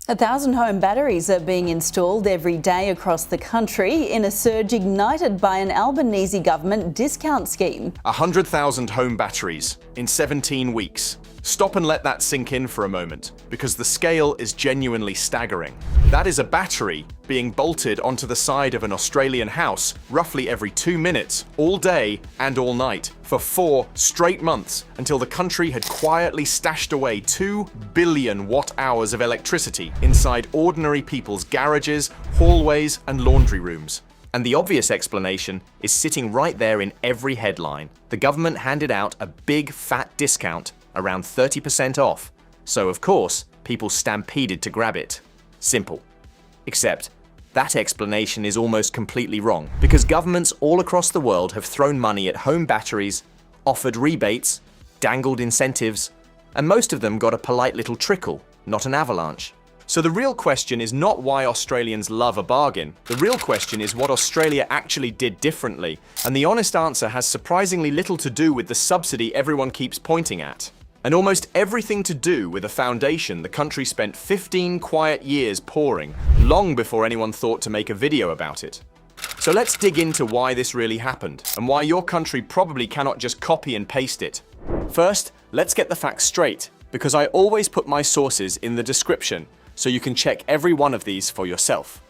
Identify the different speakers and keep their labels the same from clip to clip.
Speaker 1: 1,000 home batteries are being installed every day across the country in a surge ignited by an Albanese government discount scheme.
Speaker 2: 100,000 home batteries in 17 weeks. Stop and let that sink in for a moment, because the scale is genuinely staggering. That is a battery being bolted onto the side of an Australian house roughly every 2 minutes, all day and all night, for 4 straight months, until the country had quietly stashed away 2 billion watt-hours of electricity inside ordinary people's garages, hallways, and laundry rooms. And the obvious explanation is sitting right there in every headline. The government handed out a big fat discount, around 30% off. So of course, people stampeded to grab it. Simple. Except, that explanation is almost completely wrong, because governments all across the world have thrown money at home batteries, offered rebates, dangled incentives, and most of them got a polite little trickle, not an avalanche. So the real question is not why Australians love a bargain. The real question is what Australia actually did differently, and the honest answer has surprisingly little to do with the subsidy everyone keeps pointing at, and almost everything to do with a foundation the country spent 15 quiet years pouring, long before anyone thought to make a video about it. So let's dig into why this really happened, and why your country probably cannot just copy and paste it. First, let's get the facts straight, because I always put my sources in the description, so you can check every one of these for yourself.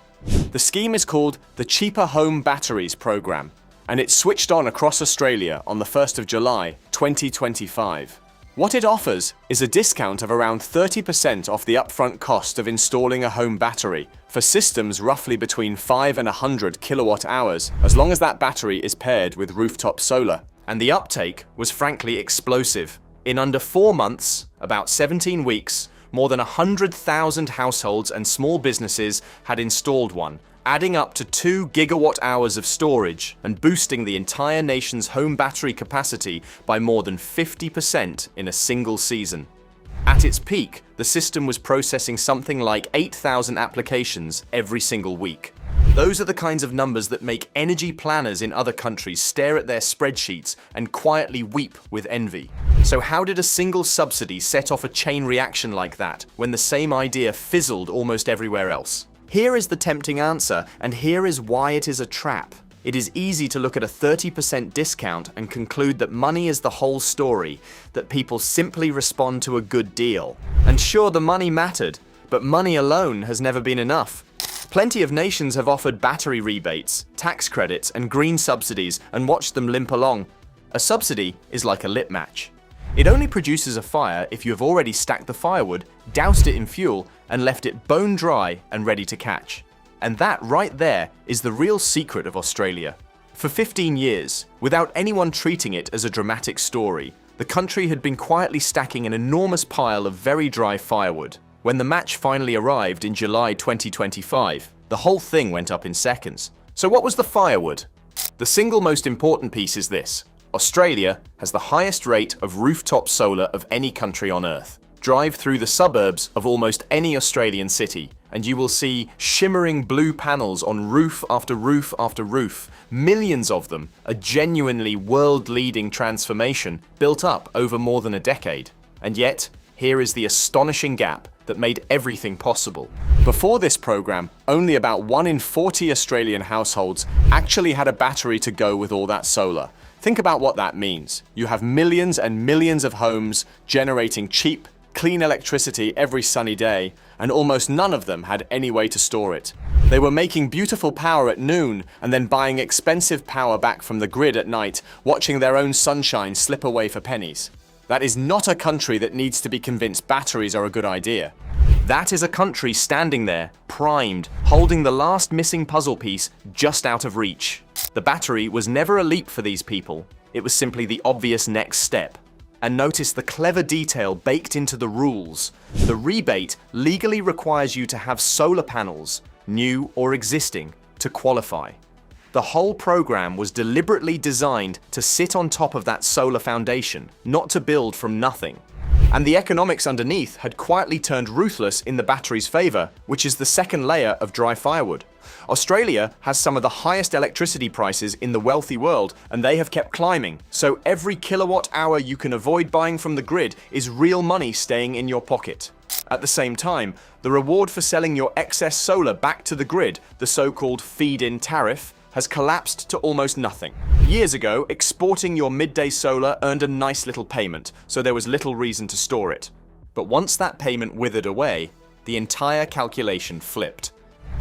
Speaker 2: The scheme is called the Cheaper Home Batteries Program, and it switched on across Australia on the 1st of July, 2025. What it offers is a discount of around 30% off the upfront cost of installing a home battery for systems roughly between 5 and 100 kilowatt hours, as long as that battery is paired with rooftop solar. And the uptake was frankly explosive. In under 4 months, about 17 weeks, more than 100,000 households and small businesses had installed one, adding up to 2 gigawatt hours of storage and boosting the entire nation's home battery capacity by more than 50% in a single season. At its peak, the system was processing something like 8,000 applications every single week. Those are the kinds of numbers that make energy planners in other countries stare at their spreadsheets and quietly weep with envy. So how did a single subsidy set off a chain reaction like that when the same idea fizzled almost everywhere else? Here is the tempting answer, and here is why it is a trap. It is easy to look at a 30% discount and conclude that money is the whole story, that people simply respond to a good deal. And sure, the money mattered, but money alone has never been enough. Plenty of nations have offered battery rebates, tax credits, and green subsidies and watched them limp along. A subsidy is like a lit match. It only produces a fire if you have already stacked the firewood, doused it in fuel, and left it bone dry and ready to catch. And that right there is the real secret of Australia. For 15 years, without anyone treating it as a dramatic story, the country had been quietly stacking an enormous pile of very dry firewood. When the match finally arrived in July 2025, the whole thing went up in seconds. So what was the firewood? The single most important piece is this. Australia has the highest rate of rooftop solar of any country on Earth. Drive through the suburbs of almost any Australian city, and you will see shimmering blue panels on roof after roof after roof, millions of them, a genuinely world-leading transformation built up over more than a decade. And yet, here is the astonishing gap that made everything possible. Before this program, only about 1 in 40 Australian households actually had a battery to go with all that solar. Think about what that means. You have millions and millions of homes generating cheap, clean electricity every sunny day, and almost none of them had any way to store it. They were making beautiful power at noon and then buying expensive power back from the grid at night, watching their own sunshine slip away for pennies. That is not a country that needs to be convinced batteries are a good idea. That is a country standing there, primed, holding the last missing puzzle piece just out of reach. The battery was never a leap for these people. It was simply the obvious next step. And notice the clever detail baked into the rules. The rebate legally requires you to have solar panels, new or existing, to qualify. The whole program was deliberately designed to sit on top of that solar foundation, not to build from nothing. And the economics underneath had quietly turned ruthless in the battery's favor, which is the second layer of dry firewood. Australia has some of the highest electricity prices in the wealthy world, and they have kept climbing. So every kilowatt hour you can avoid buying from the grid is real money staying in your pocket. At the same time, the reward for selling your excess solar back to the grid, the so-called feed-in tariff, has collapsed to almost nothing. Years ago, exporting your midday solar earned a nice little payment, so there was little reason to store it. But once that payment withered away, the entire calculation flipped.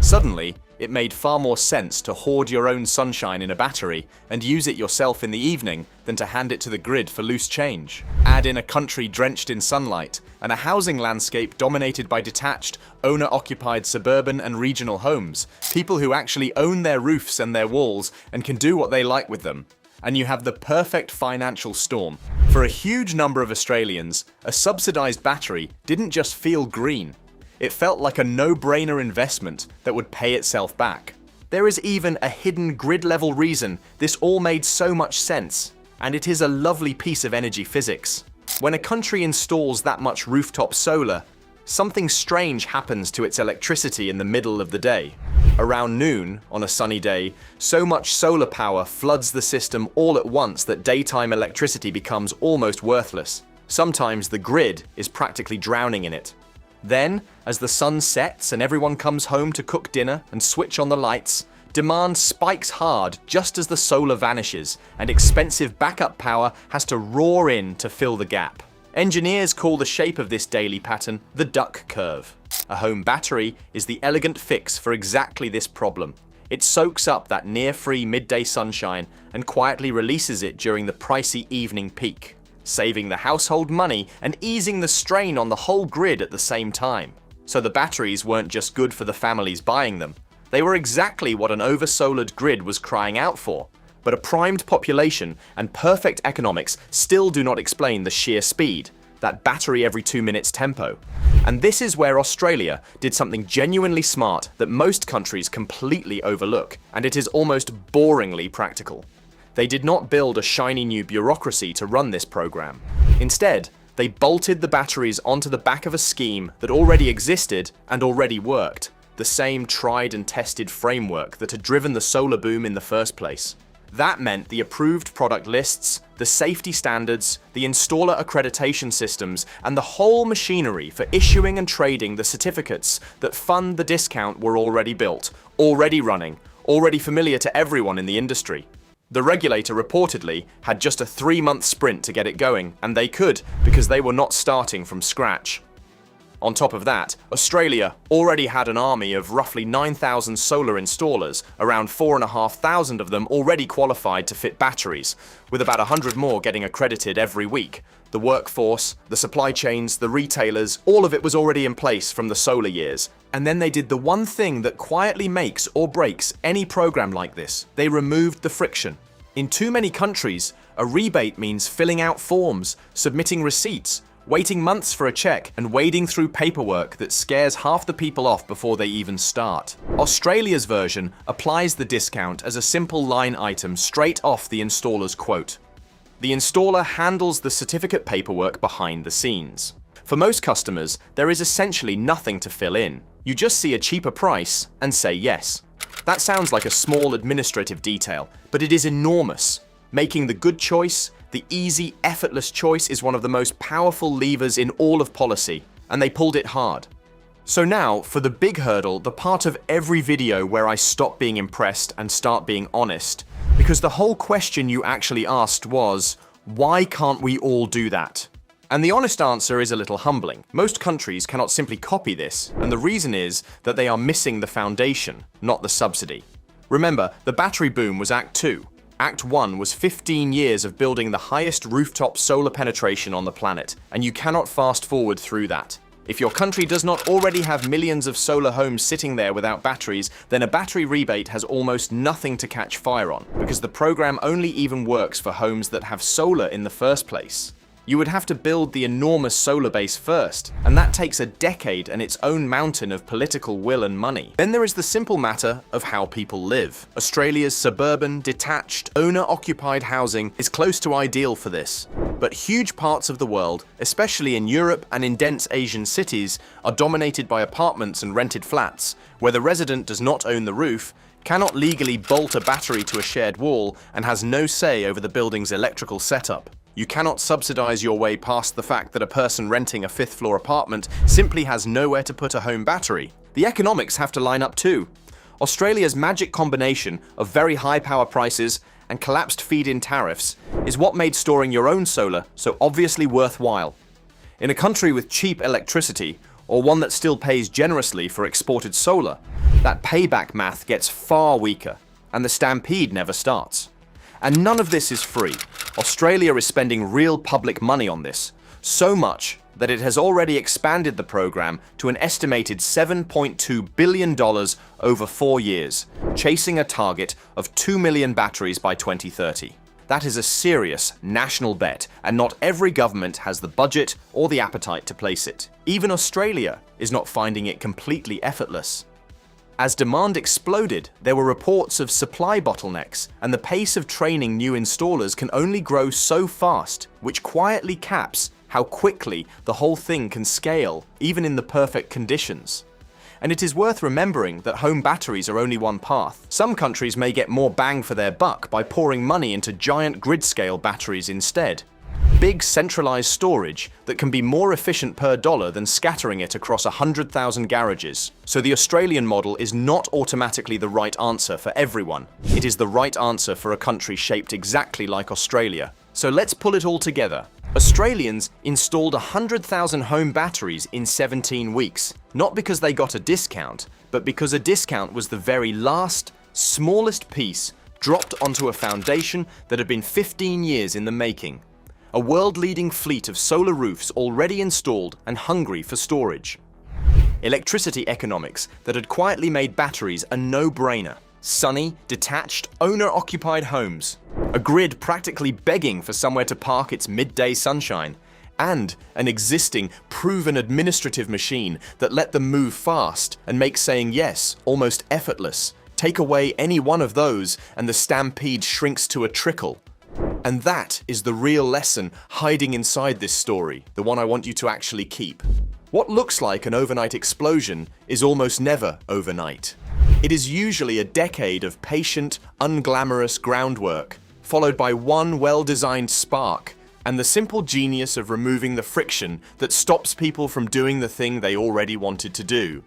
Speaker 2: Suddenly, it made far more sense to hoard your own sunshine in a battery and use it yourself in the evening than to hand it to the grid for loose change. Add in a country drenched in sunlight and a housing landscape dominated by detached, owner-occupied suburban and regional homes, people who actually own their roofs and their walls and can do what they like with them. And you have the perfect financial storm. For a huge number of Australians, a subsidised battery didn't just feel green. It felt like a no-brainer investment that would pay itself back. There is even a hidden grid-level reason this all made so much sense, and it is a lovely piece of energy physics. When a country installs that much rooftop solar, something strange happens to its electricity in the middle of the day. Around noon, on a sunny day, so much solar power floods the system all at once that daytime electricity becomes almost worthless. Sometimes the grid is practically drowning in it. Then, as the sun sets and everyone comes home to cook dinner and switch on the lights, demand spikes hard just as the solar vanishes, and expensive backup power has to roar in to fill the gap. Engineers call the shape of this daily pattern the duck curve. A home battery is the elegant fix for exactly this problem. It soaks up that near-free midday sunshine and quietly releases it during the pricey evening peak, saving the household money and easing the strain on the whole grid at the same time. So the batteries weren't just good for the families buying them. They were exactly what an over-solared grid was crying out for. But a primed population and perfect economics still do not explain the sheer speed, that battery every 2 minutes tempo. And this is where Australia did something genuinely smart that most countries completely overlook, and it is almost boringly practical. They did not build a shiny new bureaucracy to run this program. Instead, they bolted the batteries onto the back of a scheme that already existed and already worked, the same tried and tested framework that had driven the solar boom in the first place. That meant the approved product lists, the safety standards, the installer accreditation systems, and the whole machinery for issuing and trading the certificates that fund the discount were already built, already running, already familiar to everyone in the industry. The regulator reportedly had just a 3-month sprint to get it going, and they could because they were not starting from scratch. On top of that, Australia already had an army of roughly 9,000 solar installers, around 4,500 of them already qualified to fit batteries, with about 100 more getting accredited every week. The workforce, the supply chains, the retailers, all of it was already in place from the solar years. And then they did the one thing that quietly makes or breaks any program like this. They removed the friction. In too many countries, a rebate means filling out forms, submitting receipts, waiting months for a check, and wading through paperwork that scares half the people off before they even start. Australia's version applies the discount as a simple line item straight off the installer's quote. The installer handles the certificate paperwork behind the scenes. For most customers, there is essentially nothing to fill in. You just see a cheaper price and say yes. That sounds like a small administrative detail, but it is enormous. Making the good choice, the easy, effortless choice is one of the most powerful levers in all of policy, and they pulled it hard. So now, for the big hurdle, the part of every video where I stop being impressed and start being honest, because the whole question you actually asked was, why can't we all do that? And the honest answer is a little humbling. Most countries cannot simply copy this, and the reason is that they are missing the foundation, not the subsidy. Remember, the battery boom was Act 2. Act 1 was 15 years of building the highest rooftop solar penetration on the planet, and you cannot fast forward through that. If your country does not already have millions of solar homes sitting there without batteries, then a battery rebate has almost nothing to catch fire on, because the program only even works for homes that have solar in the first place. You would have to build the enormous solar base first, and that takes a decade and its own mountain of political will and money. Then there is the simple matter of how people live. Australia's suburban, detached, owner-occupied housing is close to ideal for this. But huge parts of the world, especially in Europe and in dense Asian cities, are dominated by apartments and rented flats, where the resident does not own the roof, cannot legally bolt a battery to a shared wall, and has no say over the building's electrical setup. You cannot subsidize your way past the fact that a person renting a fifth-floor apartment simply has nowhere to put a home battery. The economics have to line up too. Australia's magic combination of very high power prices and collapsed feed-in tariffs is what made storing your own solar so obviously worthwhile. In a country with cheap electricity, or one that still pays generously for exported solar, that payback math gets far weaker, and the stampede never starts. And none of this is free. Australia is spending real public money on this, so much that it has already expanded the program to an estimated $7.2 billion over 4 years, chasing a target of 2 million batteries by 2030. That is a serious national bet, and not every government has the budget or the appetite to place it. Even Australia is not finding it completely effortless. As demand exploded, there were reports of supply bottlenecks, and the pace of training new installers can only grow so fast, which quietly caps how quickly the whole thing can scale, even in the perfect conditions. And it is worth remembering that home batteries are only one path. Some countries may get more bang for their buck by pouring money into giant grid-scale batteries instead. Big centralized storage that can be more efficient per dollar than scattering it across 100,000 garages. So the Australian model is not automatically the right answer for everyone. It is the right answer for a country shaped exactly like Australia. So let's pull it all together. Australians installed 100,000 home batteries in 17 weeks, not because they got a discount, but because a discount was the very last, smallest piece dropped onto a foundation that had been 15 years in the making. A world-leading fleet of solar roofs already installed and hungry for storage. Electricity economics that had quietly made batteries a no-brainer. Sunny, detached, owner-occupied homes. A grid practically begging for somewhere to park its midday sunshine. And an existing, proven administrative machine that let them move fast and make saying yes almost effortless. Take away any one of those and the stampede shrinks to a trickle. And that is the real lesson hiding inside this story, the one I want you to actually keep. What looks like an overnight explosion is almost never overnight. It is usually a decade of patient, unglamorous groundwork, followed by one well-designed spark, and the simple genius of removing the friction that stops people from doing the thing they already wanted to do.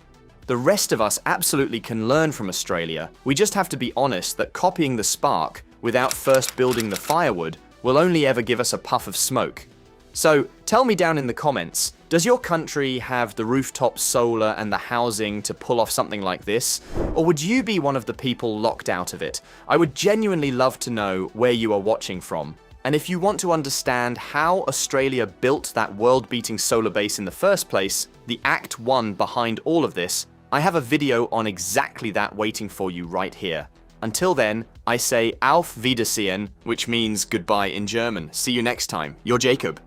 Speaker 2: The rest of us absolutely can learn from Australia. We just have to be honest that copying the spark without first building the firewood will only ever give us a puff of smoke. So tell me down in the comments, does your country have the rooftop solar and the housing to pull off something like this? Or would you be one of the people locked out of it? I would genuinely love to know where you are watching from. And if you want to understand how Australia built that world-beating solar base in the first place, the Act 1 behind all of this, I have a video on exactly that waiting for you right here. Until then, I say Auf Wiedersehen, which means goodbye in German. See you next time. Your Jacob.